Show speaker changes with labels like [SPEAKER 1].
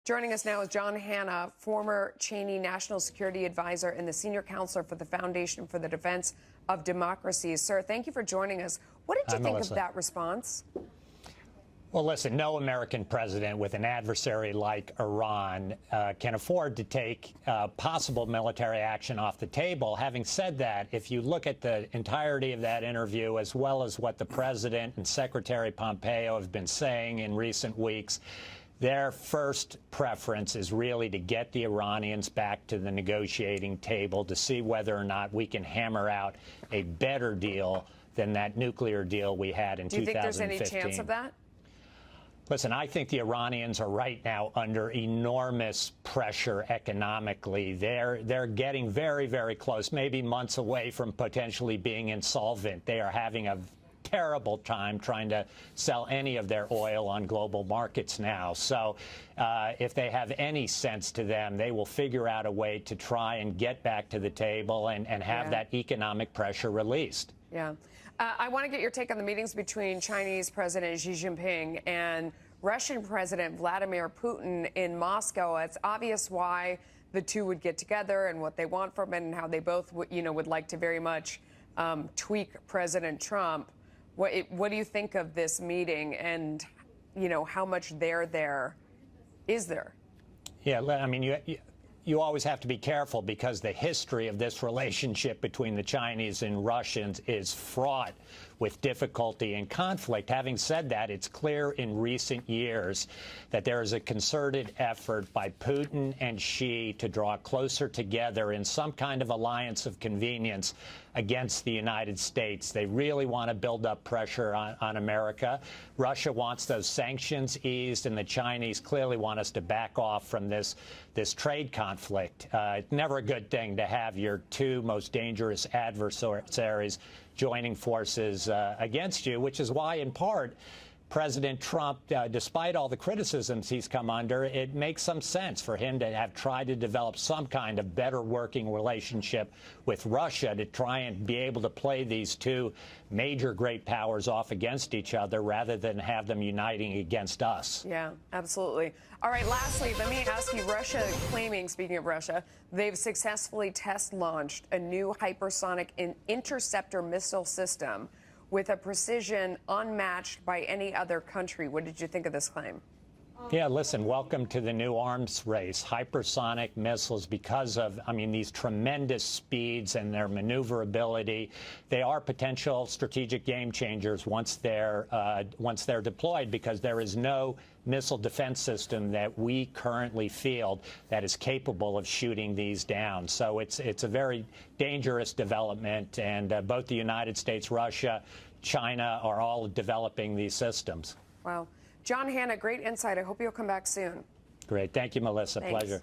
[SPEAKER 1] Joining us now is John Hanna, former Cheney National Security Advisor and the Senior Counselor for the Foundation for the Defense of Democracy. Sir, thank you for joining us. What did you think of that response?
[SPEAKER 2] Well, listen, no American president with an adversary like Iran can afford to take possible military action off the table. Having said that, if you look at the entirety of that interview, as well as what the president and Secretary Pompeo have been saying in recent weeks, their first preference is really to get the Iranians back to the negotiating table to see whether or not we can hammer out a better deal than that nuclear deal we had in 2015.
[SPEAKER 1] Do you think there's any chance of that?
[SPEAKER 2] Listen, I think the Iranians are right now under enormous pressure economically. They're getting very, very close, maybe months away from potentially being insolvent. They are having a terrible time trying to sell any of their oil on global markets now. So if they have any sense to them, they will figure out a way to try and get back to the table and have that economic pressure released.
[SPEAKER 1] Yeah. I want to get your take on the meetings between Chinese President Xi Jinping and Russian President Vladimir Putin in Moscow. It's obvious why the two would get together and what they want from it and how they both would like to very much tweak President Trump. What do you think of this meeting and, how much there is there?
[SPEAKER 2] Yeah, I mean, you always have to be careful because the history of this relationship between the Chinese and Russians is fraught with difficulty and conflict. Having said that, it's clear in recent years that there is a concerted effort by Putin and Xi to draw closer together in some kind of alliance of convenience against the United States. They really want to build up pressure on America. Russia wants those sanctions eased, and the Chinese clearly want us to back off from this trade conflict. It's never a good thing to have your two most dangerous adversaries joining forces against you, which is why, in part, President Trump, despite all the criticisms he's come under, it makes some sense for him to have tried to develop some kind of better working relationship with Russia to try and be able to play these two major great powers off against each other rather than have them uniting against us.
[SPEAKER 1] Yeah, absolutely. All right, lastly, let me ask you, Russia claiming, speaking of Russia, they've successfully test launched a new hypersonic interceptor missile system with a precision unmatched by any other country. What did you think of this claim?
[SPEAKER 2] Yeah, listen, welcome to the new arms race. Hypersonic missiles, because of, these tremendous speeds and their maneuverability, they are potential strategic game changers once they're deployed, because there is no missile defense system that we currently field that is capable of shooting these down. So it's a very dangerous development, and both the United States, Russia, China are all developing these systems.
[SPEAKER 1] Wow. John Hanna, great insight. I hope you'll come back soon.
[SPEAKER 2] Great. Thank you, Melissa.
[SPEAKER 1] Thanks.
[SPEAKER 2] Pleasure.